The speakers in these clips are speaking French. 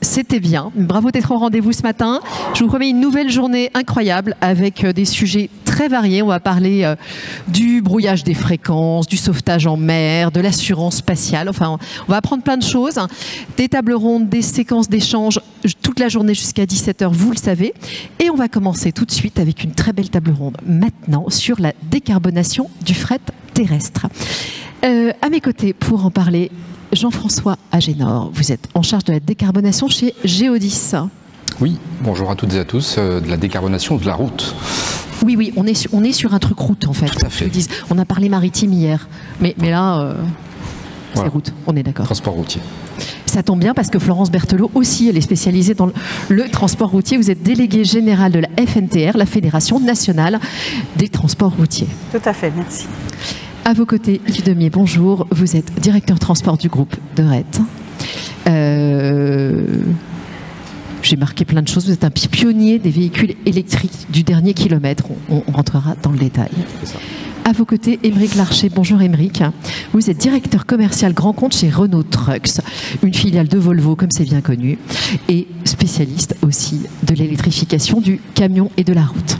C'était bien. Bravo d'être au rendez-vous ce matin. Je vous promets une nouvelle journée incroyable avec des sujets très variés. On va parler du brouillage des fréquences, du sauvetage en mer, de l'assurance spatiale. Enfin, on va apprendre plein de choses. Des tables rondes, des séquences d'échanges toute la journée jusqu'à 17 h, vous le savez. Et on va commencer tout de suite avec une très belle table ronde maintenant sur la décarbonation du fret terrestre. À mes côtés, pour en parler, Jean-François Agénor, vous êtes en charge de la décarbonation chez Geodis. Oui, bonjour à toutes et à tous, de la décarbonation de la route. Oui, on est sur un truc route en fait. Tout à fait. On a parlé maritime hier, mais là, c'est voilà. route, on est d'accord. Transport routier. Ça tombe bien parce que Florence Berthelot aussi, elle est spécialisée dans le transport routier. Vous êtes déléguée générale de la FNTR, la Fédération nationale des transports routiers. Tout à fait, merci. À vos côtés, Yves Demier, bonjour. Vous êtes directeur transport du groupe de RET. J'ai marqué plein de choses. Vous êtes un pionnier des véhicules électriques du dernier kilomètre. On rentrera dans le détail. C'est ça. À vos côtés, Émeric Larcher. Bonjour Émeric. Vous êtes directeur commercial grand compte chez Renault Trucks, une filiale de Volvo comme c'est bien connu, et spécialiste aussi de l'électrification du camion et de la route.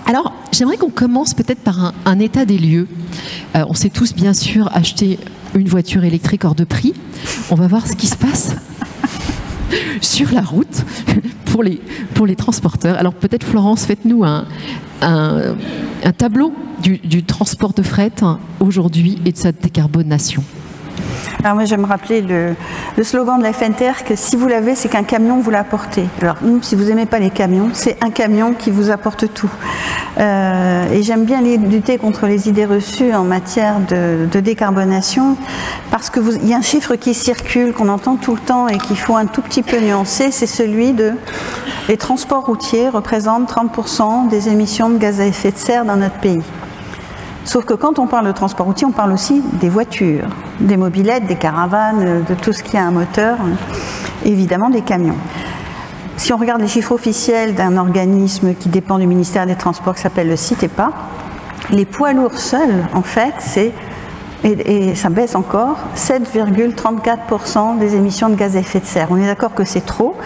Alors, j'aimerais qu'on commence peut-être par un état des lieux. On sait tous bien sûr acheter une voiture électrique hors de prix. On va voir ce qui se passe sur la route pour les transporteurs. Alors peut-être Florence, faites-nous un tableau du transport de fret aujourd'hui et de sa décarbonation. Alors moi j'aime rappeler le slogan de la FNTR que si vous l'avez, c'est qu'un camion vous l'a apporté. Alors si vous n'aimez pas les camions, c'est un camion qui vous apporte tout. Et j'aime bien lutter contre les idées reçues en matière de décarbonation parce qu'il y a un chiffre qui circule, qu'on entend tout le temps et qu'il faut un tout petit peu nuancer, c'est celui de les transports routiers représentent 30% des émissions de gaz à effet de serre dans notre pays. Sauf que quand on parle de transport routier, on parle aussi des voitures, des mobylettes, des caravanes, de tout ce qui a un moteur, évidemment des camions. Si on regarde les chiffres officiels d'un organisme qui dépend du ministère des Transports qui s'appelle le CITEPA, les poids lourds seuls, en fait, et ça baisse encore, 7,34% des émissions de gaz à effet de serre. On est d'accord que c'est trop.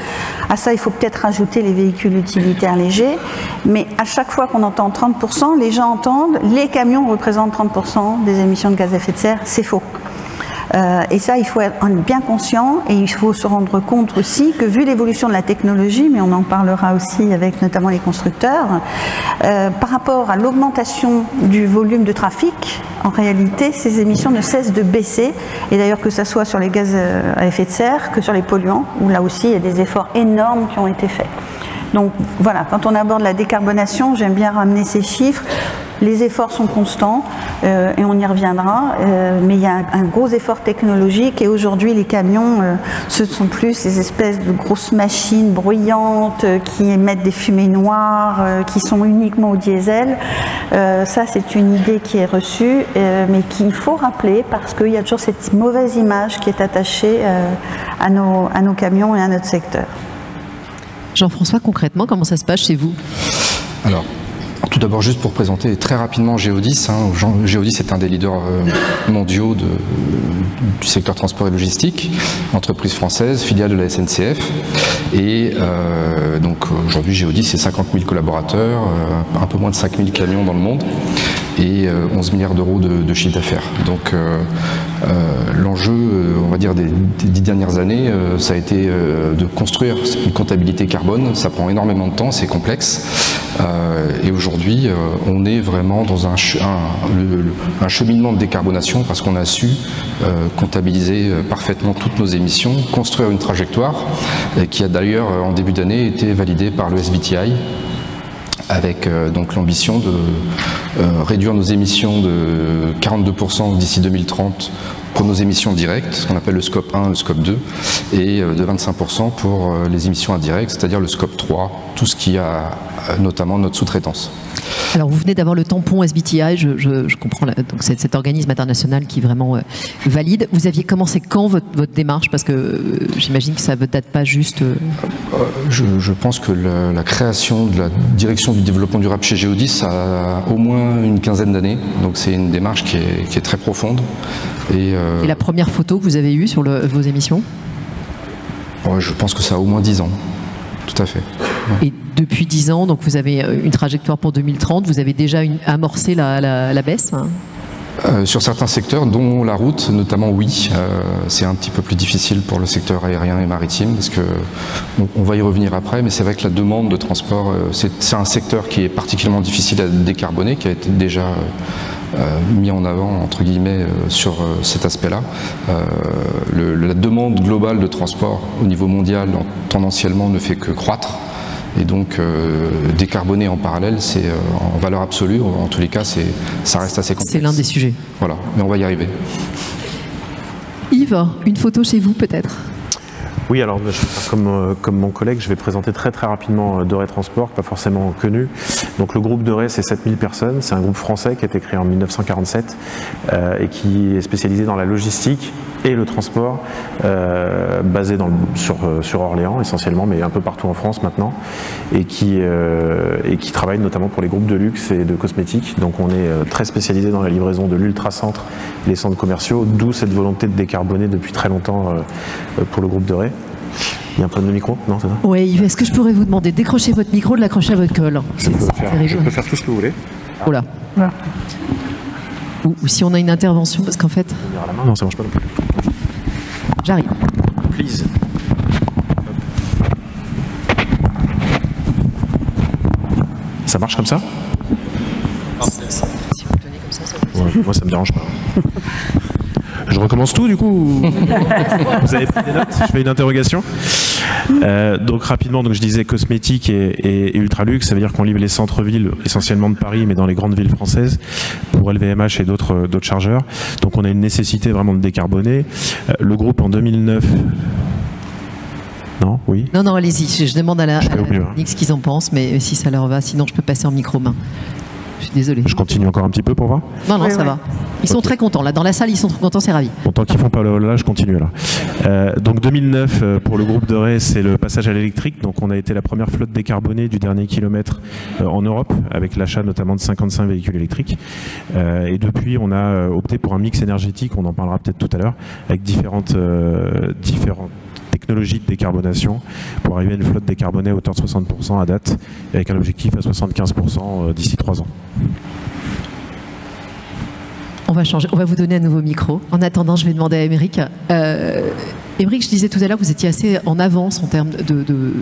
À ça, il faut peut-être rajouter les véhicules utilitaires légers. Mais à chaque fois qu'on entend 30%, les gens entendent les camions représentent 30% des émissions de gaz à effet de serre. C'est faux. Et ça, il faut être bien conscient et il faut se rendre compte aussi que vu l'évolution de la technologie, mais on en parlera aussi avec notamment les constructeurs, par rapport à l'augmentation du volume de trafic, en réalité, ces émissions ne cessent de baisser. Et d'ailleurs, que ce soit sur les gaz à effet de serre que sur les polluants, où là aussi, il y a des efforts énormes qui ont été faits. Donc voilà, quand on aborde la décarbonation, j'aime bien ramener ces chiffres. Les efforts sont constants et on y reviendra, mais il y a un gros effort technologique et aujourd'hui les camions, ce ne sont plus ces espèces de grosses machines bruyantes qui émettent des fumées noires, qui sont uniquement au diesel. Ça c'est une idée qui est reçue, mais qu'il faut rappeler parce qu'il y a toujours cette mauvaise image qui est attachée à nos camions et à notre secteur. Jean-François, concrètement, comment ça se passe chez vous ? Alors, tout d'abord, juste pour présenter très rapidement Geodis. Geodis est un des leaders mondiaux du secteur transport et logistique, entreprise française, filiale de la SNCF. Et donc aujourd'hui, Geodis, c'est 50 000 collaborateurs, un peu moins de 5 000 camions dans le monde et 11 milliards d'euros de chiffre d'affaires. Donc l'enjeu, on va dire, des 10 dernières années, ça a été de construire une comptabilité carbone. Ça prend énormément de temps, c'est complexe. Et aujourd'hui, on est vraiment dans un cheminement de décarbonation parce qu'on a su comptabiliser parfaitement toutes nos émissions, construire une trajectoire qui a d'ailleurs en début d'année été validée par le SBTi avec donc l'ambition de réduire nos émissions de 42% d'ici 2030 pour nos émissions directes, ce qu'on appelle le scope 1, le scope 2, et de 25% pour les émissions indirectes, c'est-à-dire le scope 3, tout ce qui a notamment notre sous-traitance. Alors vous venez d'avoir le tampon SBTi, je comprends, donc c'est cet organisme international qui vraiment valide. Vous aviez commencé quand votre démarche? Parce que j'imagine que ça ne date pas juste... Je pense que la création de la direction du développement durable chez Geodis a au moins une quinzaine d'années, donc c'est une démarche qui est très profonde. Et la première photo que vous avez eue sur vos émissions? Je pense que ça a au moins 10 ans, tout à fait. Et depuis 10 ans, donc vous avez une trajectoire pour 2030, vous avez déjà amorcé la baisse, hein? Sur certains secteurs, dont la route, notamment, oui. C'est un petit peu plus difficile pour le secteur aérien et maritime, parce que on va y revenir après, mais c'est vrai que la demande de transport, c'est un secteur qui est particulièrement difficile à décarboner, qui a été déjà mis en avant, entre guillemets, sur cet aspect-là. La demande globale de transport au niveau mondial, tendanciellement, ne fait que croître. Et donc, décarboner en parallèle, c'est en valeur absolue, en tous les cas, ça reste assez complexe. C'est l'un des sujets. Voilà, mais on va y arriver. Yves, une photo chez vous peut-être? Oui, alors je vais faire comme mon collègue, je vais présenter très rapidement De Ray Transport, pas forcément connu. Donc le groupe De Ray, c'est 7000 personnes, c'est un groupe français qui a été créé en 1947 et qui est spécialisé dans la logistique et le transport, basé sur Orléans essentiellement, mais un peu partout en France maintenant, et qui travaille notamment pour les groupes de luxe et de cosmétiques. Donc on est très spécialisé dans la livraison de l'ultra-centre, les centres commerciaux, d'où cette volonté de décarboner depuis très longtemps pour le groupe De Ray. Il y a un problème de micro, non, c'est ça? Oui, Yves, est-ce que je pourrais vous demander de décrocher votre micro, de l'accrocher à votre col? Je peux faire tout ce que vous voulez. Oh là. Voilà. Ou si on a une intervention, parce qu'en fait... À la main, non, ça marche pas non plus. J'arrive. Please. Ça marche comme ça? Si vous tenez comme ça, ça va. Ouais, moi, ça me dérange pas. Je recommence tout du coup ou... Vous avez pris des notes? Je fais une interrogation. Donc rapidement, je disais cosmétique et ultra luxe, ça veut dire qu'on livre les centres-villes essentiellement de Paris, mais dans les grandes villes françaises pour LVMH et d'autres chargeurs. Donc on a une nécessité vraiment de décarboner. Le groupe en 2009. Non, oui. Non, allez-y. Je demande à la technique ce qu'ils en pensent, mais si ça leur va, sinon je peux passer en micro-main. Je suis désolé. Je continue encore un petit peu pour voir. Non, Oui, ça va. Ils sont très contents. Là, dans la salle, ils sont très contents, c'est ravi. Bon, tant qu'ils font pas le là, je continue là. Donc 2009, pour le groupe De Ray, c'est le passage à l'électrique. Donc on a été la première flotte décarbonée du dernier kilomètre en Europe, avec l'achat notamment de 55 véhicules électriques. Et depuis, on a opté pour un mix énergétique, on en parlera peut-être tout à l'heure, avec différentes technologies de décarbonation pour arriver à une flotte décarbonée à hauteur de 60% à date, avec un objectif à 75% d'ici 3 ans. On va changer, on va vous donner un nouveau micro. En attendant, je vais demander à Émeric. Émeric, je disais tout à l'heure que vous étiez assez en avance en termes de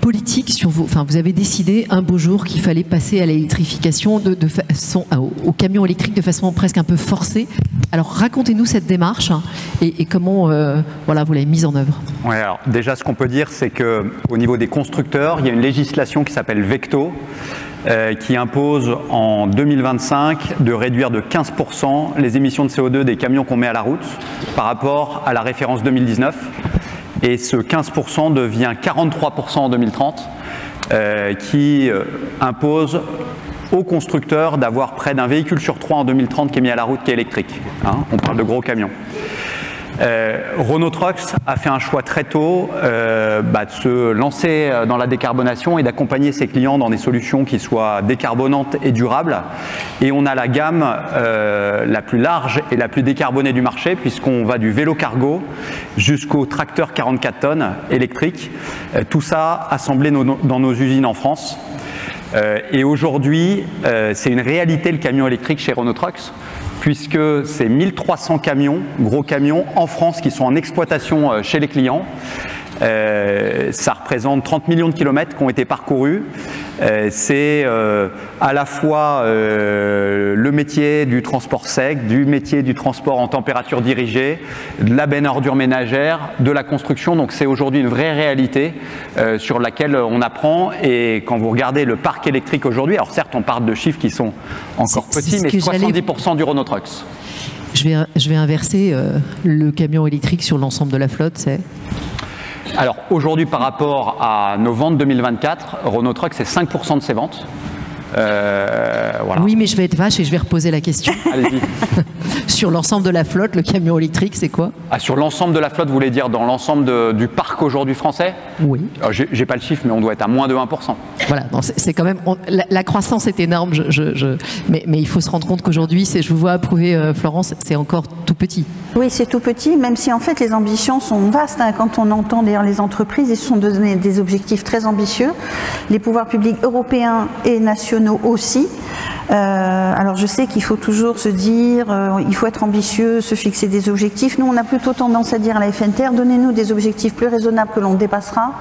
politique sur vous. Enfin, vous avez décidé un beau jour qu'il fallait passer à l'électrification de façon au camion électrique de façon presque un peu forcée. Alors racontez-nous cette démarche et comment voilà, vous l'avez mise en œuvre. Ouais, alors déjà ce qu'on peut dire, c'est qu'au niveau des constructeurs, il y a une législation qui s'appelle Vecto, qui impose en 2025 de réduire de 15% les émissions de CO2 des camions qu'on met à la route par rapport à la référence 2019. Et ce 15% devient 43% en 2030, qui impose aux constructeurs d'avoir près d'un véhicule sur 3 en 2030 qui est mis à la route, qui est électrique. Hein, on parle de gros camions. Renault Trucks a fait un choix très tôt de se lancer dans la décarbonation et d'accompagner ses clients dans des solutions qui soient décarbonantes et durables. Et on a la gamme la plus large et la plus décarbonée du marché, puisqu'on va du vélo cargo jusqu'au tracteur 44 tonnes électrique. Tout ça assemblé dans nos usines en France. Et aujourd'hui, c'est une réalité le camion électrique chez Renault Trucks, puisque c'est 1300 camions, gros camions, en France qui sont en exploitation chez les clients. Ça représente 30 millions de kilomètres qui ont été parcourus. C'est à la fois le métier du transport sec, du métier du transport en température dirigée, de la benne ordure ménagère, de la construction. Donc c'est aujourd'hui une vraie réalité sur laquelle on apprend. Et quand vous regardez le parc électrique aujourd'hui, alors certes on parle de chiffres qui sont encore petits, mais 70% du Renault Trucks. Je vais inverser le camion électrique sur l'ensemble de la flotte, c'est... Alors aujourd'hui, par rapport à nos ventes 2024, Renault Trucks, c'est 5% de ses ventes. Voilà. Oui, mais je vais être vache et je vais reposer la question. Allez-y. Sur l'ensemble de la flotte, le camion électrique, c'est quoi? Sur l'ensemble de la flotte, vous voulez dire dans l'ensemble du parc aujourd'hui français? Oui. J'ai pas le chiffre, mais on doit être à moins de 1%. Voilà, c'est quand même... la croissance est énorme, mais il faut se rendre compte qu'aujourd'hui, je vous vois approuver, Florence, c'est encore tout petit. Oui, c'est tout petit, même si en fait les ambitions sont vastes. Hein. Quand on entend d'ailleurs les entreprises, ils se sont donné des objectifs très ambitieux. Les pouvoirs publics européens et nationaux aussi. Alors je sais qu'il faut toujours se dire, il faut être ambitieux, se fixer des objectifs. Nous, on a plutôt tendance à dire à la FNTR, donnez-nous des objectifs plus raisonnables que l'on dépassera,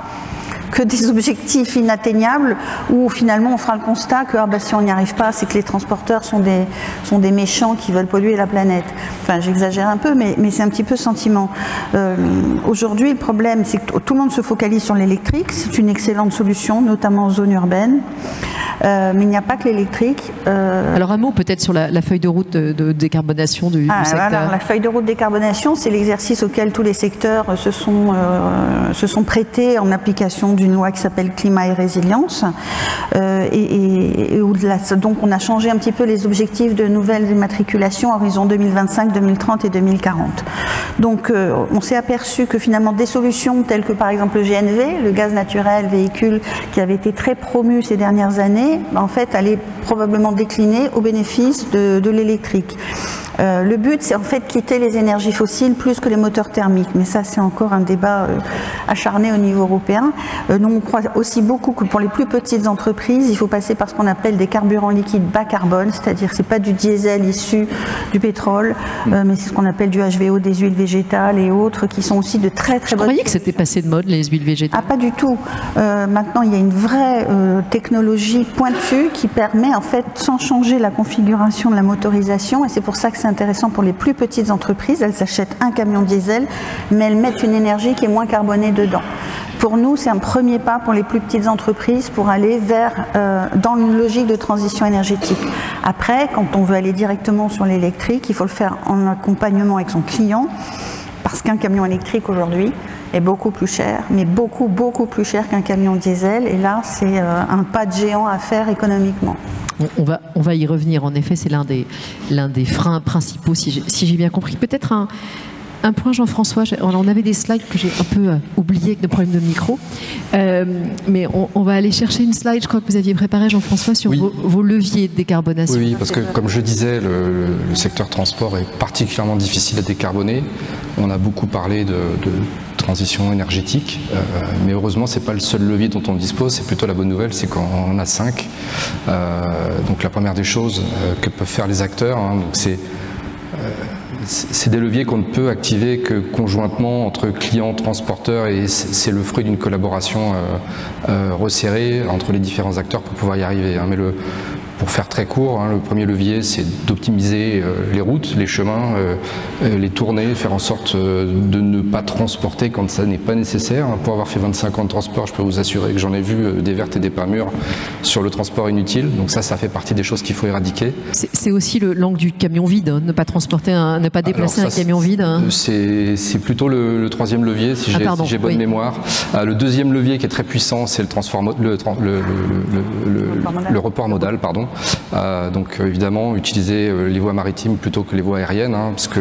que des objectifs inatteignables où finalement on fera le constat que si on n'y arrive pas, c'est que les transporteurs sont des méchants qui veulent polluer la planète. Enfin, j'exagère un peu, mais c'est un petit peu ce sentiment. Aujourd'hui, le problème, c'est que tout le monde se focalise sur l'électrique. C'est une excellente solution, notamment en zone urbaine. Mais il n'y a pas que l'électrique. Alors un mot peut-être sur la feuille de route de décarbonation du secteur. Voilà, la feuille de route de décarbonation, c'est l'exercice auquel tous les secteurs se sont prêtés en application d'une loi qui s'appelle Climat et Résilience. Donc on a changé un petit peu les objectifs de nouvelles immatriculations à horizon 2025, 2030 et 2040. Donc on s'est aperçu que finalement des solutions telles que par exemple le GNV, le gaz naturel véhicule, qui avait été très promu ces dernières années, en fait, allait probablement décliner au bénéfice de l'électrique. Le but, c'est en fait quitter les énergies fossiles plus que les moteurs thermiques. Mais ça, c'est encore un débat acharné au niveau européen. Nous, on croit aussi beaucoup que pour les plus petites entreprises, il faut passer par ce qu'on appelle des carburants liquides bas carbone, c'est-à-dire c'est pas du diesel issu du pétrole, mais c'est ce qu'on appelle du HVO, des huiles végétales et autres, qui sont aussi de très très bonnes. Vous croyez que c'était passé de mode, les huiles végétales? Pas du tout. Maintenant, il y a une vraie technologie pointue qui permet, en fait, sans changer la configuration de la motorisation, et c'est pour ça que c'est intéressant pour les plus petites entreprises. Elles s'achètent un camion diesel, mais elles mettent une énergie qui est moins carbonée dedans. Pour nous, c'est un premier pas pour les plus petites entreprises pour aller dans une logique de transition énergétique. Après, quand on veut aller directement sur l'électrique, il faut le faire en accompagnement avec son client, parce qu'un camion électrique aujourd'hui est beaucoup plus cher, mais beaucoup plus cher qu'un camion diesel. Et là, c'est un pas de géant à faire économiquement. On va y revenir. En effet, c'est l'un des freins principaux, si j'ai bien compris. Peut-être un point, Jean-François. On avait des slides que j'ai un peu oubliés avec nos problèmes de micro. Mais on va aller chercher une slide, je crois que vous aviez préparé, Jean-François, sur vos leviers de décarbonation. Oui, parce que comme je disais, le secteur transport est particulièrement difficile à décarboner. On a beaucoup parlé de transition énergétique, mais heureusement c'est pas le seul levier dont on dispose. C'est plutôt la bonne nouvelle, c'est qu'on en a 5. Donc la première des choses que peuvent faire les acteurs, c'est des leviers qu'on ne peut activer que conjointement entre clients, transporteurs, et c'est le fruit d'une collaboration resserrée entre les différents acteurs pour pouvoir y arriver. Mais pour faire très court, le premier levier, c'est d'optimiser les routes, les chemins, les tournées, faire en sorte de ne pas transporter quand ça n'est pas nécessaire. Pour avoir fait 25 ans de transport, je peux vous assurer que j'en ai vu des vertes et des pas mûres sur le transport inutile. Donc ça fait partie des choses qu'il faut éradiquer. C'est aussi l'angle du camion vide, ne pas transporter, ne pas déplacer un camion vide. C'est plutôt le troisième levier, si j'ai bonne mémoire. Le deuxième levier qui est très puissant, c'est le report modal, pardon. Donc évidemment utiliser les voies maritimes plutôt que les voies aériennes, parce que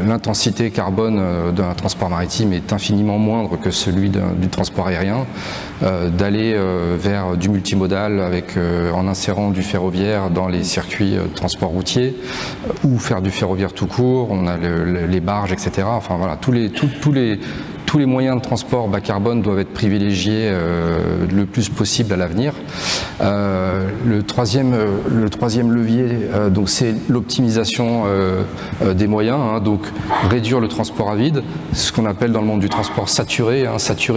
l'intensité carbone d'un transport maritime est infiniment moindre que celui du transport aérien. D'aller vers du multimodal en insérant du ferroviaire dans les circuits de transport routier, ou faire du ferroviaire tout court. On a les barges, etc. Enfin voilà, tous les moyens de transport bas carbone doivent être privilégiés le plus possible à l'avenir. Le troisième levier, donc c'est l'optimisation des moyens, donc réduire le transport à vide, ce qu'on appelle dans le monde du transport saturer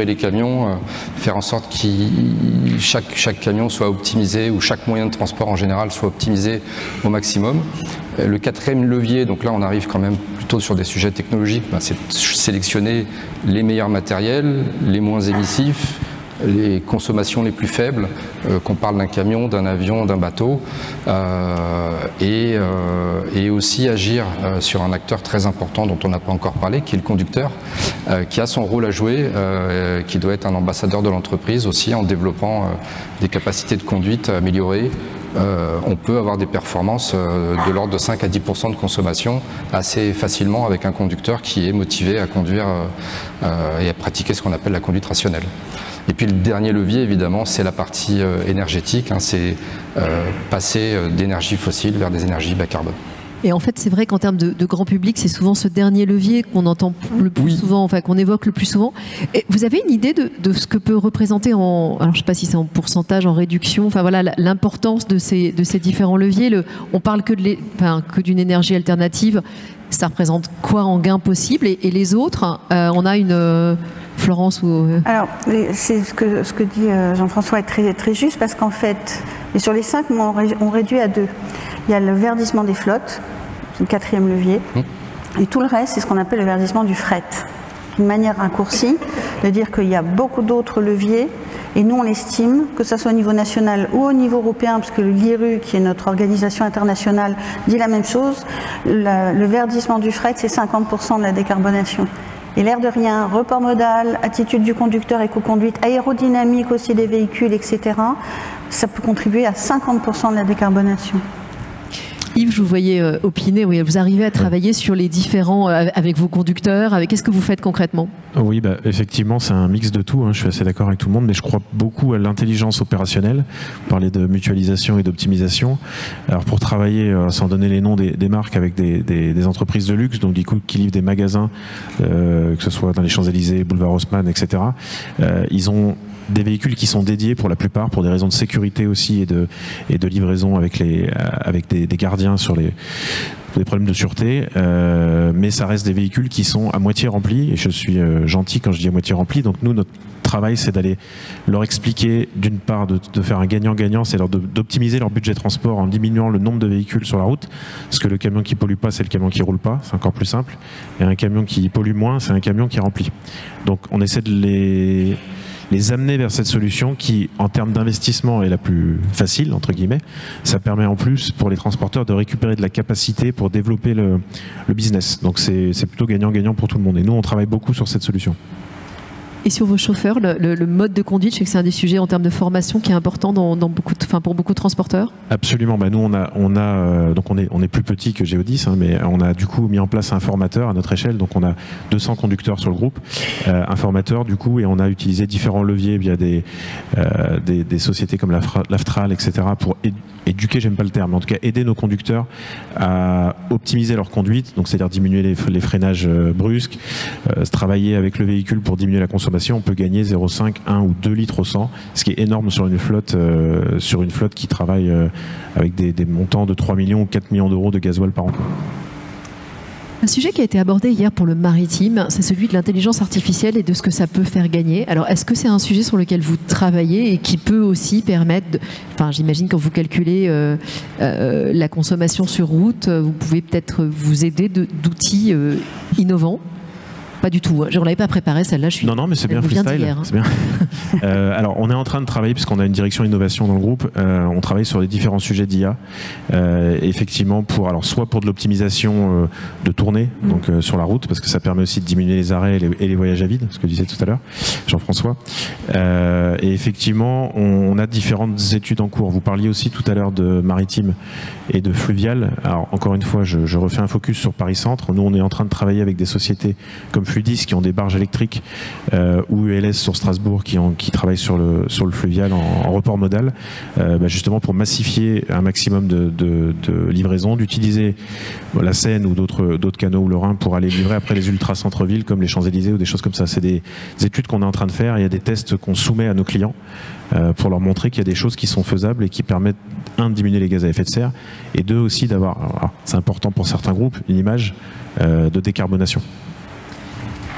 les camions, faire en sorte que chaque camion soit optimisé, ou chaque moyen de transport en général soit optimisé au maximum. Le quatrième levier, donc là on arrive quand même plutôt sur des sujets technologiques, c'est de sélectionner les meilleurs matériels, les moins émissifs, les consommations les plus faibles, qu'on parle d'un camion, d'un avion, d'un bateau, et aussi agir sur un acteur très important dont on n'a pas encore parlé, qui est le conducteur, qui a son rôle à jouer, qui doit être un ambassadeur de l'entreprise aussi, en développant des capacités de conduite améliorées, on peut avoir des performances de l'ordre de 5 à 10% de consommation assez facilement avec un conducteur qui est motivé à conduire et à pratiquer ce qu'on appelle la conduite rationnelle. Et puis le dernier levier, évidemment, c'est la partie énergétique, hein, c'est passer d'énergie fossile vers des énergies bas carbone. Et en fait, c'est vrai qu'en termes de grand public, c'est souvent ce dernier levier qu'on entend le plus souvent, enfin qu'on évoque le plus souvent. Et vous avez une idée de ce que peut représenter alors je ne sais pas si c'est en pourcentage, en réduction, enfin voilà, l'importance de ces différents leviers. On parle que d'une énergie alternative. Ça représente quoi en gain possible et les autres, on a une Florence ou Alors, c'est ce que dit Jean-François est très, très juste parce qu'en fait, et sur les 5, on réduit à 2. Il y a le verdissement des flottes, c'est le 4e levier, et tout le reste, c'est ce qu'on appelle le verdissement du fret. Une manière raccourcie de dire qu'il y a beaucoup d'autres leviers, et nous on estime, que ce soit au niveau national ou au niveau européen, parce que l'IRU, qui est notre organisation internationale, dit la même chose, le verdissement du fret, c'est 50% de la décarbonation. Et l'air de rien, report modal, attitude du conducteur, éco-conduite, aérodynamique aussi des véhicules, etc., ça peut contribuer à 50% de la décarbonation. Yves, je vous voyais opiner, oui, vous arrivez à travailler sur les différents, avec vos conducteurs, qu'est-ce que vous faites concrètement? Oui, effectivement, c'est un mix de tout, hein, je suis assez d'accord avec tout le monde, mais je crois beaucoup à l'intelligence opérationnelle. Vous parlez de mutualisation et d'optimisation. Alors pour travailler, sans donner les noms des marques, avec des entreprises de luxe, donc du coup qui livrent des magasins, que ce soit dans les Champs-Élysées, Boulevard Haussmann, etc., ils ont des véhicules qui sont dédiés pour la plupart, pour des raisons de sécurité aussi et de livraison avec des gardiens sur des problèmes de sûreté, mais ça reste des véhicules qui sont à moitié remplis, et je suis gentil quand je dis à moitié remplis, donc nous, notre travail, c'est d'aller leur expliquer, d'une part, de faire un gagnant-gagnant, c'est d'optimiser leur budget transport en diminuant le nombre de véhicules sur la route, parce que le camion qui pollue pas, c'est le camion qui roule pas, c'est encore plus simple, et un camion qui pollue moins, c'est un camion qui remplit. Donc on essaie de les amener vers cette solution qui, en termes d'investissement, est la plus facile, entre guillemets. Ça permet en plus pour les transporteurs de récupérer de la capacité pour développer le business. Donc c'est plutôt gagnant-gagnant pour tout le monde. Et nous, on travaille beaucoup sur cette solution. Et sur vos chauffeurs, le mode de conduite, je sais que c'est un des sujets en termes de formation qui est important pour beaucoup de transporteurs. Absolument. Nous, donc on est plus petit que Géodis, hein, mais on a du coup mis en place un formateur à notre échelle. Donc on a 200 conducteurs sur le groupe, un formateur du coup, et on a utilisé différents leviers via des sociétés comme l'Aftral, etc. pour éduquer, j'aime pas le terme, mais en tout cas aider nos conducteurs à optimiser leur conduite. Donc c'est-à-dire diminuer les freinages brusques, travailler avec le véhicule pour diminuer la consommation. On peut gagner 0,5, 1 ou 2 litres au 100, ce qui est énorme sur une flotte qui travaille avec des montants de 3 millions ou 4 millions d'euros de gasoil par an. Un sujet qui a été abordé hier pour le maritime, c'est celui de l'intelligence artificielle et de ce que ça peut faire gagner. Alors, est-ce que c'est un sujet sur lequel vous travaillez et qui peut aussi permettre, j'imagine quand vous calculez la consommation sur route, vous pouvez peut-être vous aider d'outils innovants? Pas du tout. Je ne l'avais pas préparé, celle-là. Non, mais c'est bien freestyle. Hein. C'est bien. Alors, on est en train de travailler, puisqu'on a une direction innovation dans le groupe, on travaille sur les différents sujets d'IA. Effectivement, soit pour de l'optimisation de tournée, donc sur la route, parce que ça permet aussi de diminuer les arrêts et les voyages à vide, ce que disait tout à l'heure Jean-François. Et effectivement, on a différentes études en cours. Vous parliez aussi tout à l'heure de maritime et de fluvial. Alors, encore une fois, je refais un focus sur Paris-Centre. Nous, on est en train de travailler avec des sociétés comme Fluidis qui ont des barges électriques ou ULS sur Strasbourg qui travaillent sur le fluvial en report modal, justement pour massifier un maximum de livraison, d'utiliser la Seine ou d'autres canaux ou le Rhin pour aller livrer après les ultra centre-villes comme les Champs-Élysées ou des choses comme ça. C'est des études qu'on est en train de faire. Il y a des tests qu'on soumet à nos clients pour leur montrer qu'il y a des choses qui sont faisables et qui permettent, un, de diminuer les gaz à effet de serre, et deux, aussi d'avoir, c'est important pour certains groupes, une image de décarbonation.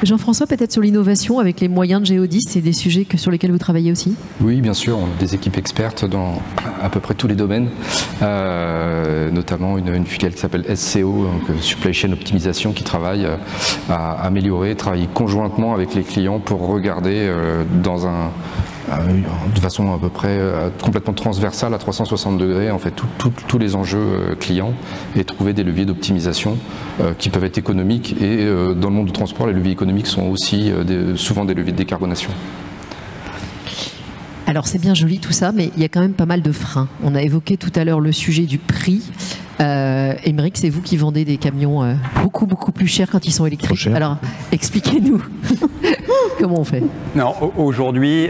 Jean-François, peut-être sur l'innovation avec les moyens de Géodis, c'est des sujets sur lesquels vous travaillez aussi? Oui, bien sûr, on a des équipes expertes dans à peu près tous les domaines, notamment une filiale qui s'appelle SCO, donc Supply Chain Optimisation, qui travaille à améliorer, travailler conjointement avec les clients pour regarder de façon à peu près complètement transversale à 360 degrés en fait tous les enjeux clients et trouver des leviers d'optimisation qui peuvent être économiques et dans le monde du transport les leviers économiques sont aussi souvent des leviers de décarbonation. Alors c'est bien joli tout ça, mais il y a quand même pas mal de freins. On a évoqué tout à l'heure le sujet du prix. Émeric, c'est vous qui vendez des camions beaucoup plus chers quand ils sont électriques. Alors expliquez-nous comment on fait. Aujourd'hui,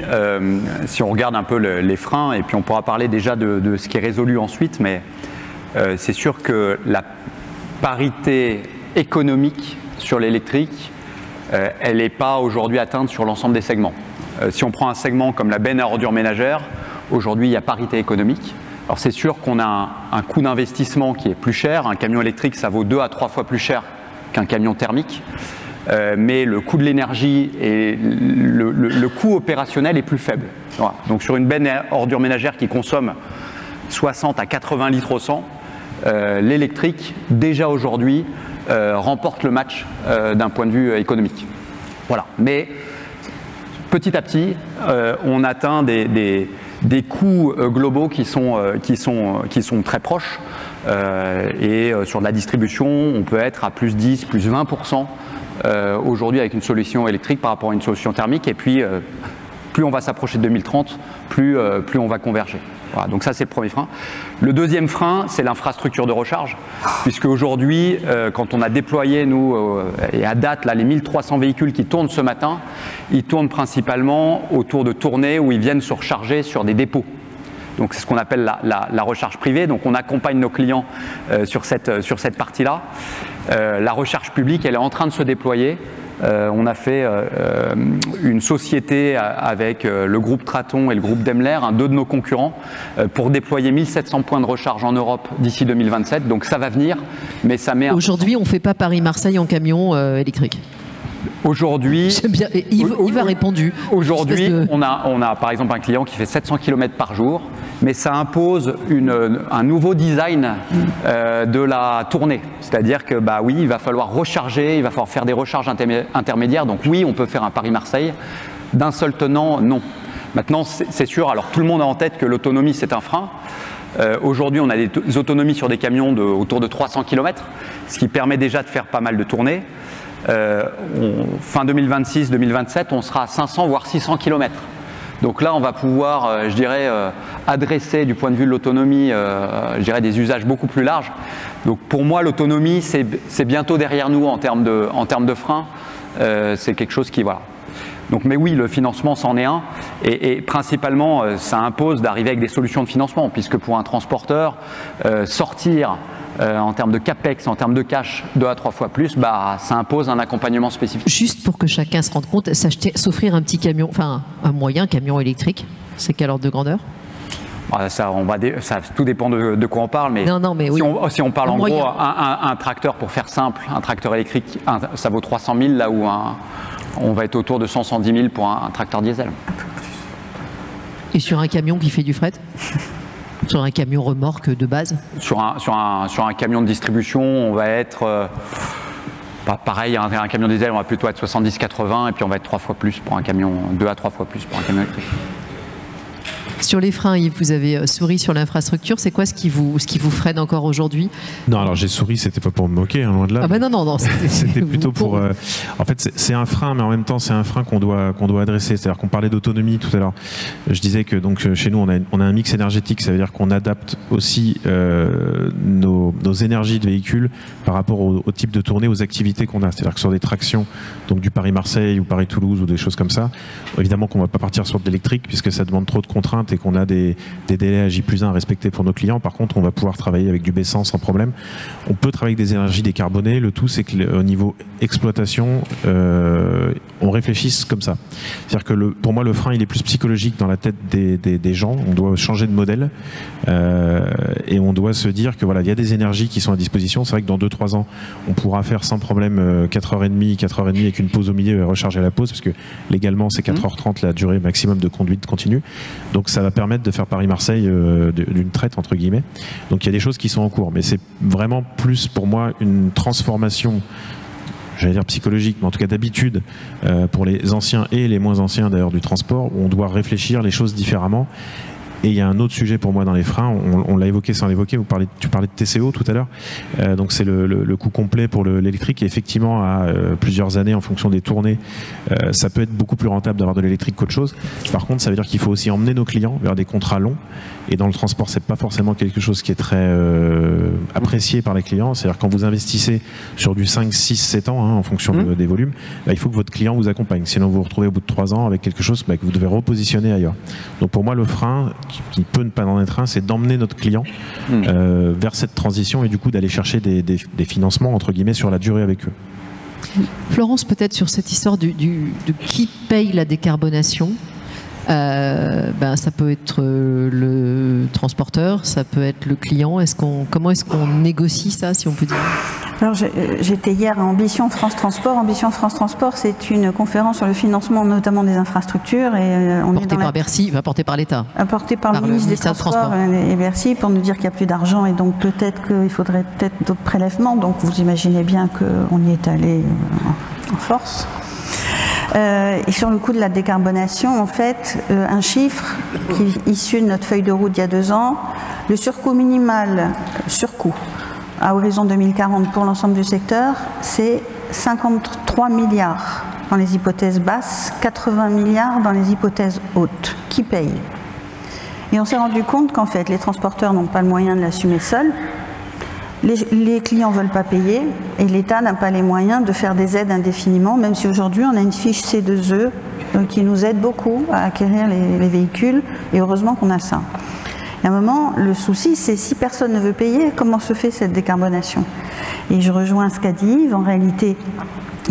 si on regarde un peu les freins, et puis on pourra parler déjà de ce qui est résolu ensuite, mais c'est sûr que la parité économique sur l'électrique, elle n'est pas aujourd'hui atteinte sur l'ensemble des segments. Si on prend un segment comme la benne à ordures ménagères, aujourd'hui il y a parité économique. Alors c'est sûr qu'on a un coût d'investissement qui est plus cher. Un camion électrique, ça vaut 2 à 3 fois plus cher qu'un camion thermique. Mais le coût de l'énergie et le coût opérationnel est plus faible. Voilà. Donc sur une benne à ordures ménagères qui consomme 60 à 80 litres au 100, l'électrique, déjà aujourd'hui, remporte le match d'un point de vue économique. Voilà. Mais petit à petit, on atteint des coûts globaux qui sont très proches. Et sur la distribution, on peut être à plus 10, plus 20% aujourd'hui avec une solution électrique par rapport à une solution thermique. Et puis, plus on va s'approcher de 2030, plus on va converger. Voilà, donc ça, c'est le premier frein. Le deuxième frein, c'est l'infrastructure de recharge, puisque aujourd'hui, quand on a déployé, nous, et à date, là, les 1300 véhicules qui tournent ce matin, ils tournent principalement autour de tournées où ils viennent se recharger sur des dépôts. Donc c'est ce qu'on appelle la recharge privée. Donc on accompagne nos clients sur cette partie-là. La recharge publique, elle est en train de se déployer. On a fait une société avec le groupe Traton et le groupe Daimler, deux de nos concurrents, pour déployer 1700 points de recharge en Europe d'ici 2027. Donc ça va venir, mais ça met... Aujourd'hui, on ne fait pas Paris-Marseille en camion électrique. Aujourd'hui, Yves a répondu. Aujourd'hui, on a par exemple un client qui fait 700 km par jour, mais ça impose un nouveau design de la tournée. C'est-à-dire que oui, il va falloir recharger, il va falloir faire des recharges intermédiaires. Donc oui, on peut faire un Paris-Marseille. D'un seul tenant, non. Maintenant, c'est sûr, alors tout le monde a en tête que l'autonomie, c'est un frein. Aujourd'hui, on a des autonomies sur des camions autour de 300 km, ce qui permet déjà de faire pas mal de tournées. Fin 2026-2027, on sera à 500 voire 600 km. Donc là, on va pouvoir, je dirais, adresser du point de vue de l'autonomie, je dirais, des usages beaucoup plus larges. Donc pour moi, l'autonomie, c'est bientôt derrière nous en termes de frein. C'est quelque chose qui, voilà. Donc, mais oui, le financement, c'en est un. Et principalement, ça impose d'arriver avec des solutions de financement, puisque pour un transporteur, sortir en termes de capex, en termes de cash, 2 à 3 fois plus, ça impose un accompagnement spécifique. Juste pour que chacun se rende compte, s'offrir un petit camion, enfin un moyen camion électrique, c'est quel ordre de grandeur? Ça, tout dépend de quoi on parle, mais, mais oui. si on parle en gros, un tracteur, pour faire simple, un tracteur électrique, ça vaut 300 000, là où on va être autour de 110 000 pour un tracteur diesel. Et sur un camion qui fait du fret? Sur un camion remorque de base? Sur un camion de distribution, on va être... pareil, un camion diesel, on va plutôt être 70-80, et puis on va être 3 fois plus pour un camion, 2 à 3 fois plus pour un camion électrique. Sur les freins, Yves, vous avez souri sur l'infrastructure. C'est quoi ce qui vous freine encore aujourd'hui? Non, alors j'ai souri, c'était pas pour me moquer, loin de là. Ah non. C'était plutôt pour... en fait, c'est un frein, mais en même temps, c'est un frein qu'on doit adresser. C'est-à-dire qu'on parlait d'autonomie tout à l'heure. Je disais que donc chez nous, on a un mix énergétique. Ça veut dire qu'on adapte aussi nos énergies de véhicules par rapport au type de tournée, aux activités qu'on a. C'est-à-dire que sur des tractions, donc du Paris-Marseille ou Paris-Toulouse ou des choses comme ça, évidemment qu'on ne va pas partir sur de l'électrique puisque ça demande trop de contraintes et qu'on a des délais à J+1 à respecter pour nos clients. Par contre, on va pouvoir travailler avec du B100 sans problème. On peut travailler avec des énergies décarbonées. Le tout, c'est qu'au niveau exploitation, on réfléchisse comme ça. C'est-à-dire que pour moi, le frein, il est plus psychologique dans la tête des gens. On doit changer de modèle et on doit se dire que voilà, il y a des énergies qui sont à disposition. C'est vrai que dans 2-3 ans, on pourra faire sans problème 4h30 avec une pause au milieu et recharger à la pause, parce que légalement, c'est 4h30 la durée maximum de conduite continue. Donc ça va permettre de faire Paris-Marseille d'une traite, entre guillemets. Donc il y a des choses qui sont en cours, mais c'est vraiment plus pour moi une transformation, j'allais dire psychologique, mais en tout cas d'habitude pour les anciens et les moins anciens d'ailleurs du transport, où on doit réfléchir les choses différemment. Et il y a un autre sujet pour moi dans les freins, on l'a évoqué sans l'évoquer, tu parlais de TCO tout à l'heure, donc c'est le coût complet pour l'électrique, et effectivement à plusieurs années en fonction des tournées, ça peut être beaucoup plus rentable d'avoir de l'électrique qu'autre chose. Par contre, ça veut dire qu'il faut aussi emmener nos clients vers des contrats longs, et dans le transport, c'est pas forcément quelque chose qui est très apprécié par les clients. C'est-à-dire quand vous investissez sur du 5, 6, 7 ans, en fonction des volumes, il faut que votre client vous accompagne. Sinon, vous vous retrouvez au bout de 3 ans avec quelque chose que vous devez repositionner ailleurs. Donc pour moi, le frein, qui peut ne pas en être un, c'est d'emmener notre client vers cette transition et du coup d'aller chercher des financements, entre guillemets, sur la durée avec eux. Florence, peut-être sur cette histoire de qui paye la décarbonation. Ça peut être le transporteur, ça peut être le client. Comment est-ce qu'on négocie ça, si on peut dire? Alors, j'étais hier à Ambition France Transport. Ambition France Transport, c'est une conférence sur le financement notamment des infrastructures. Et portée par Bercy, portée par l'État. Portée par le ministre des Transports et Bercy, pour nous dire qu'il n'y a plus d'argent et donc peut-être qu'il faudrait d'autres prélèvements. Donc vous imaginez bien qu'on y est allé en force. Et sur le coût de la décarbonation, en fait, un chiffre qui est issu de notre feuille de route il y a 2 ans, le surcoût minimal, à horizon 2040 pour l'ensemble du secteur, c'est 53 milliards dans les hypothèses basses, 80 milliards dans les hypothèses hautes. Qui paye? Et on s'est rendu compte qu'en fait, les transporteurs n'ont pas le moyen de l'assumer seuls. Les clients ne veulent pas payer et l'État n'a pas les moyens de faire des aides indéfiniment, même si aujourd'hui on a une fiche C2E qui nous aide beaucoup à acquérir les véhicules, et heureusement qu'on a ça. Et à un moment, le souci, c'est si personne ne veut payer, comment se fait cette décarbonation? Et je rejoins ce qu'a dit Yves, en réalité,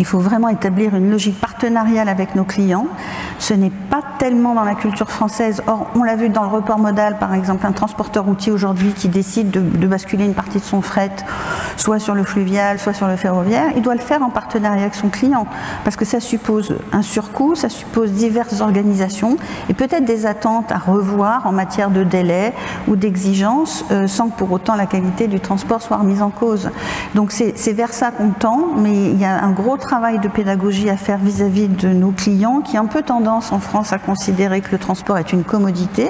il faut vraiment établir une logique partenariale avec nos clients. Ce n'est pas tellement dans la culture française. Or, on l'a vu dans le report modal, par exemple, un transporteur routier aujourd'hui qui décide de basculer une partie de son fret, soit sur le fluvial, soit sur le ferroviaire, il doit le faire en partenariat avec son client. Parce que ça suppose un surcoût, ça suppose diverses organisations et peut-être des attentes à revoir en matière de délai ou d'exigence, sans que pour autant la qualité du transport soit remise en cause. Donc c'est vers ça qu'on tend, mais il y a un gros travail de pédagogie à faire vis-à-vis de nos clients qui ont un peu tendance en France à considérer que le transport est une commodité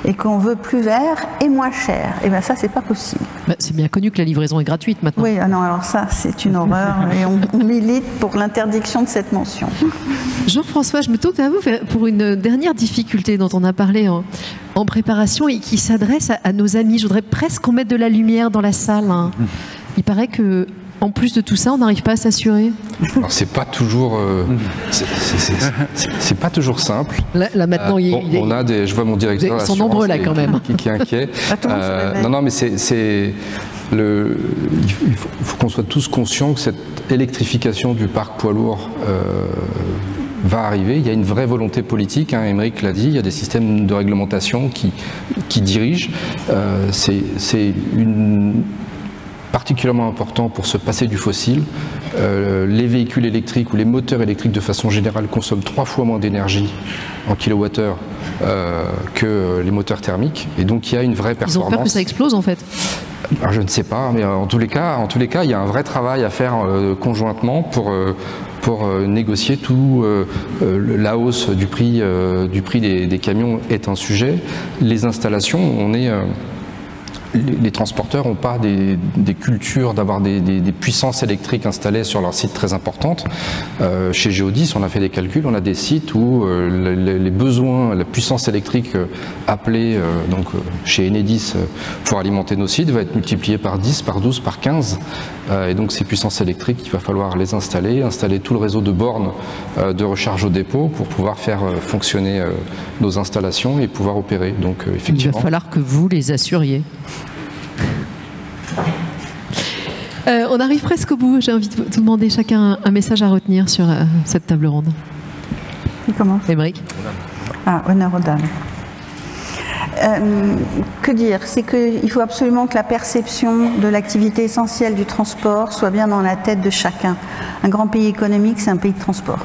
et qu'on veut plus vert et moins cher. Et bien ça, c'est pas possible. C'est bien connu que la livraison est gratuite maintenant. Oui, non, alors ça, c'est une horreur et on milite pour l'interdiction de cette mention. Jean-François, je me tourne vers vous pour une dernière difficulté dont on a parlé en préparation et qui s'adresse à nos amis. Je voudrais presque qu'on mette de la lumière dans la salle. Il paraît que en plus de tout ça, on n'arrive pas à s'assurer. Alors c'est pas toujours, c'est pas toujours simple. Là maintenant, on a des, je vois mon directeur. Ils sont nombreux là quand même. Qui est inquiet. Non, mais il faut qu'on soit tous conscients que cette électrification du parc poids lourd va arriver. Il y a une vraie volonté politique. Émeric l'a dit. Il y a des systèmes de réglementation qui dirigent. C'est particulièrement important pour se passer du fossile. Les véhicules électriques ou les moteurs électriques de façon générale consomment 3 fois moins d'énergie en kilowattheure que les moteurs thermiques, et donc il y a une vraie performance. Ils ont peur que ça explose en fait. Alors, je ne sais pas, mais en tous les cas, il y a un vrai travail à faire conjointement pour négocier tout. La hausse du prix des camions est un sujet. Les installations, les transporteurs n'ont pas des cultures d'avoir des puissances électriques installées sur leur site très importantes. Chez Geodis, on a fait des calculs, on a des sites où les besoins, la puissance électrique appelée chez Enedis pour alimenter nos sites va être multipliée par 10, par 12, par 15. Et donc ces puissances électriques, il va falloir les installer tout le réseau de bornes de recharge au dépôt pour pouvoir faire fonctionner nos installations et pouvoir opérer. Donc effectivement, il va falloir que vous les assuriez. On arrive presque au bout. J'ai envie de vous demander chacun un message à retenir sur cette table ronde. Qui commence? Émeric. Honneur aux dames. Que dire? C'est qu'il faut absolument que la perception de l'activité essentielle du transport soit bien dans la tête de chacun. Un grand pays économique, c'est un pays de transport.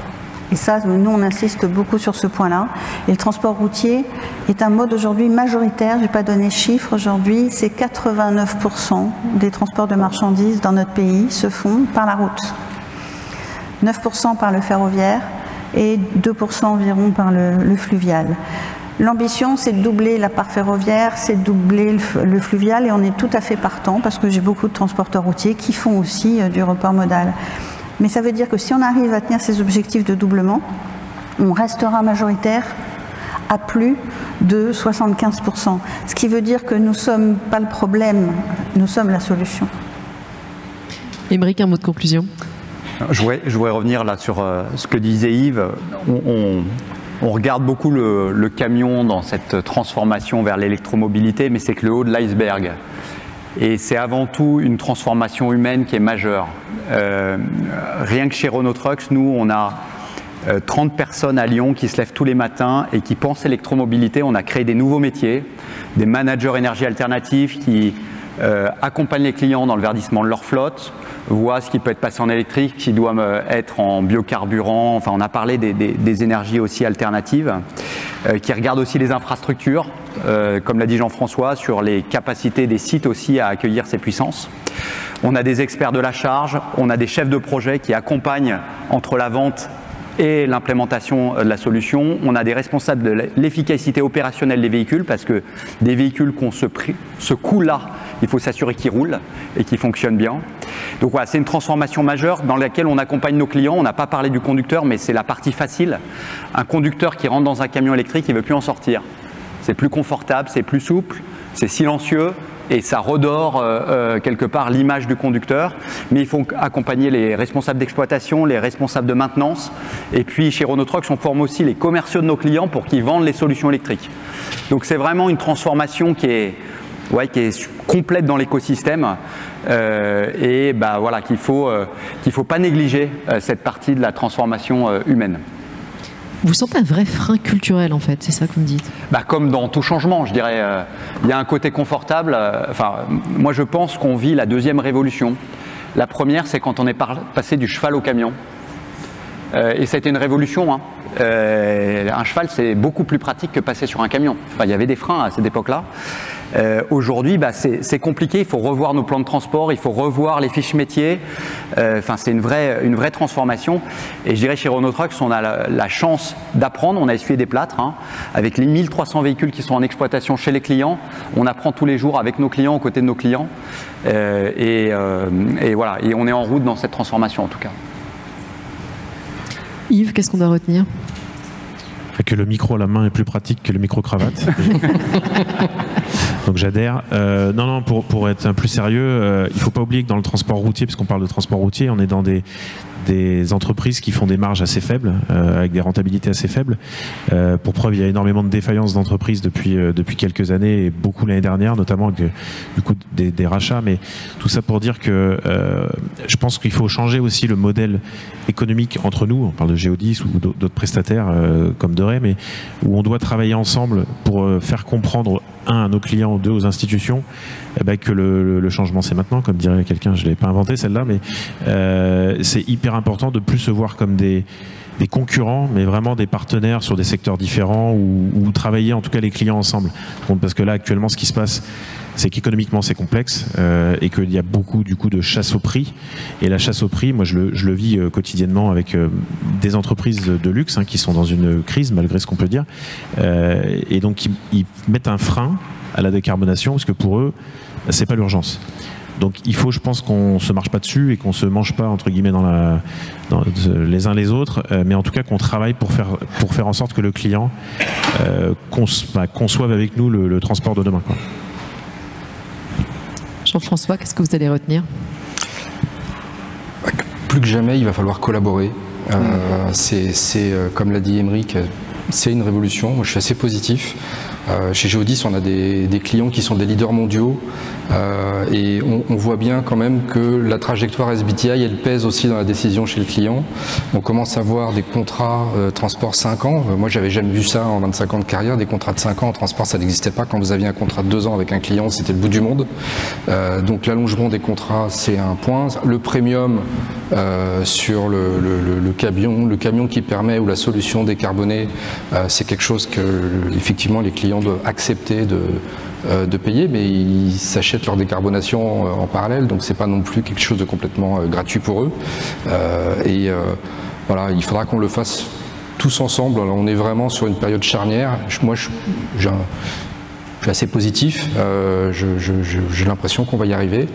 Et ça, nous, on insiste beaucoup sur ce point-là. Et le transport routier est un mode aujourd'hui majoritaire. Je n'ai pas donné chiffre aujourd'hui. C'est 89% des transports de marchandises dans notre pays se font par la route. 9% par le ferroviaire et 2% environ par le fluvial. L'ambition, c'est de doubler la part ferroviaire, c'est de doubler le fluvial, et on est tout à fait partant parce que j'ai beaucoup de transporteurs routiers qui font aussi du report modal. Mais ça veut dire que si on arrive à tenir ces objectifs de doublement, on restera majoritaire à plus de 75%. Ce qui veut dire que nous ne sommes pas le problème, nous sommes la solution. Émeric, un mot de conclusion. Je voudrais revenir là sur ce que disait Yves. On regarde beaucoup le camion dans cette transformation vers l'électromobilité, mais c'est que le haut de l'iceberg. Et c'est avant tout une transformation humaine qui est majeure. Rien que chez Renault Trucks, nous, on a 30 personnes à Lyon qui se lèvent tous les matins et qui pensent électromobilité. On a créé des nouveaux métiers, des managers énergie alternative qui accompagnent les clients dans le verdissement de leur flotte, voient ce qui peut être passé en électrique, qui doit être en biocarburant. Enfin, on a parlé des énergies aussi alternatives, qui regardent aussi les infrastructures, comme l'a dit Jean-François, sur les capacités des sites aussi à accueillir ces puissances. On a des experts de la charge, on a des chefs de projet qui accompagnent entre la vente et l'implémentation de la solution. On a des responsables de l'efficacité opérationnelle des véhicules, parce que des véhicules qui ont ce coût-là, il faut s'assurer qu'ils roulent et qu'ils fonctionnent bien. Donc voilà, c'est une transformation majeure dans laquelle on accompagne nos clients. On n'a pas parlé du conducteur, mais c'est la partie facile. Un conducteur qui rentre dans un camion électrique, il ne veut plus en sortir. C'est plus confortable, c'est plus souple, c'est silencieux, et ça redore quelque part l'image du conducteur. Mais il faut accompagner les responsables d'exploitation, les responsables de maintenance. Et puis chez Renault Trucks, on forme aussi les commerciaux de nos clients pour qu'ils vendent les solutions électriques. Donc c'est vraiment une transformation qui est complète dans l'écosystème, et voilà, qu'il faut pas négliger cette partie de la transformation humaine. Vous sentez un vrai frein culturel, en fait, c'est ça que vous me dites? Comme dans tout changement, je dirais. Il y a un côté confortable. Moi, je pense qu'on vit la deuxième révolution. La première, c'est quand on est passé du cheval au camion. Et ça a été une révolution. Hein. Un cheval, c'est beaucoup plus pratique que passer sur un camion. Il y avait des freins à cette époque-là. Aujourd'hui, c'est compliqué. Il faut revoir nos plans de transport, il faut revoir les fiches métiers. C'est une vraie transformation. Et je dirais chez Renault Trucks, on a la chance d'apprendre. On a essuyé des plâtres, hein, avec les 1300 véhicules qui sont en exploitation chez les clients. On apprend tous les jours avec nos clients, aux côtés de nos clients. Et voilà. Et on est en route dans cette transformation en tout cas. Yves, qu'est-ce qu'on doit retenir? Que le micro à la main est plus pratique que le micro-cravate. Donc j'adhère. Non, pour être un plus sérieux, il ne faut pas oublier que dans le transport routier, puisqu'on parle de transport routier, on est dans des entreprises qui font des marges assez faibles, avec des rentabilités assez faibles. Pour preuve, il y a énormément de défaillances d'entreprises depuis quelques années, et beaucoup l'année dernière, notamment avec du coup des rachats. Mais tout ça pour dire que je pense qu'il faut changer aussi le modèle économique entre nous. On parle de Géodis ou d'autres prestataires comme de Ray, mais où on doit travailler ensemble pour faire comprendre, à nos clients, deux, aux institutions, que le changement c'est maintenant, comme dirait quelqu'un. Je ne l'ai pas inventé celle-là, mais c'est hyper important de plus se voir comme des concurrents, mais vraiment des partenaires sur des secteurs différents, ou travailler en tout cas les clients ensemble. Parce que là actuellement ce qui se passe, c'est qu'économiquement c'est complexe, et qu'il y a beaucoup du coup de chasse au prix. Et la chasse au prix, moi je le vis quotidiennement avec des entreprises de luxe, hein, qui sont dans une crise malgré ce qu'on peut dire, et donc ils mettent un frein à la décarbonation, parce que pour eux c'est pas l'urgence. Donc il faut, je pense, qu'on se marche pas dessus et qu'on se mange pas entre guillemets les uns les autres, mais en tout cas qu'on travaille pour faire en sorte que le client conçoive avec nous le transport de demain, quoi. Jean-François, qu'est-ce que vous allez retenir? Plus que jamais, il va falloir collaborer. C'est comme l'a dit Émeric, c'est une révolution. Moi, je suis assez positif. Chez Géodis, on a des clients qui sont des leaders mondiaux, et on voit bien quand même que la trajectoire SBTI, elle pèse aussi dans la décision chez le client. On commence à voir des contrats transport 5 ans. Moi, j'avais jamais vu ça en 25 ans de carrière. Des contrats de 5 ans en transport, ça n'existait pas. Quand vous aviez un contrat de 2 ans avec un client, c'était le bout du monde. Donc l'allongement des contrats, c'est un point. Le premium sur le camion qui permet, ou la solution décarbonée, c'est quelque chose que effectivement les clients doivent accepter de payer, mais ils s'achètent leur décarbonation en parallèle, donc c'est pas non plus quelque chose de complètement gratuit pour eux. Voilà, il faudra qu'on le fasse tous ensemble, on est vraiment sur une période charnière. Moi, je suis assez positif, j'ai l'impression qu'on va y arriver,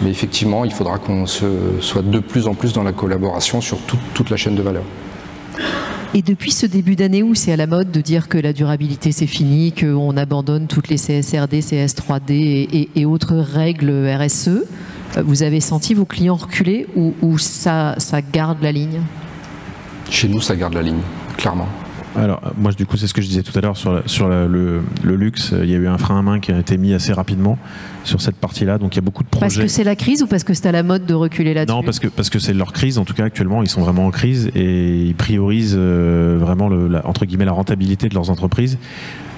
mais effectivement, il faudra qu'on soit de plus en plus dans la collaboration sur toute la chaîne de valeur. Et depuis ce début d'année où c'est à la mode de dire que la durabilité c'est fini, qu'on abandonne toutes les CSRD, CS3D et autres règles RSE, vous avez senti vos clients reculer ou ça garde la ligne? Chez nous, ça garde la ligne, clairement. Alors, moi, du coup, c'est ce que je disais tout à l'heure sur le luxe. Il y a eu un frein à main qui a été mis assez rapidement sur cette partie-là. Donc, il y a beaucoup de projets. Parce que c'est la crise ou parce que c'est à la mode de reculer là-dessus? Non, parce que c'est leur crise. En tout cas, actuellement, ils sont vraiment en crise et ils priorisent vraiment, entre guillemets, la rentabilité de leurs entreprises.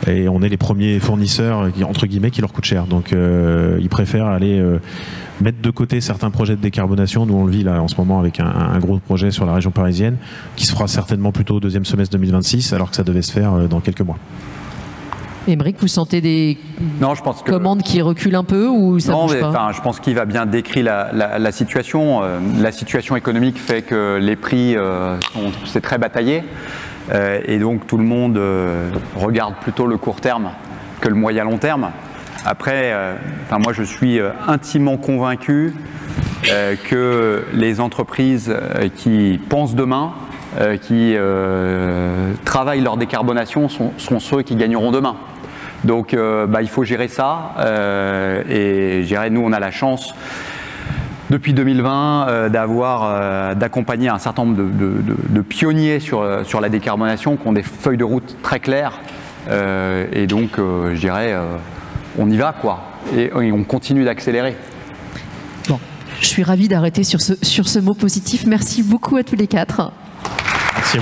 Et on est les premiers fournisseurs, entre guillemets, qui leur coûtent cher. Donc, ils préfèrent aller mettre de côté certains projets de décarbonation. Nous, on le vit là en ce moment avec un gros projet sur la région parisienne qui se fera certainement plutôt au deuxième semestre 2026, alors que ça devait se faire dans quelques mois. Aymeric, vous sentez des commandes qui reculent un peu ou ça bouge pas? Je pense qu'il va bien décrire la situation. La situation économique fait que les prix, c'est très bataillé. Et donc tout le monde regarde plutôt le court terme que le moyen long terme. Après, moi je suis intimement convaincu que les entreprises qui pensent demain, qui travaillent leur décarbonation sont ceux qui gagneront demain. Donc il faut gérer ça et nous on a la chance depuis 2020 d'accompagner un certain nombre de pionniers sur la décarbonation qui ont des feuilles de route très claires et donc on y va quoi et on continue d'accélérer. Bon, je suis ravie d'arrêter sur ce mot positif. Merci beaucoup à tous les quatre. Merci.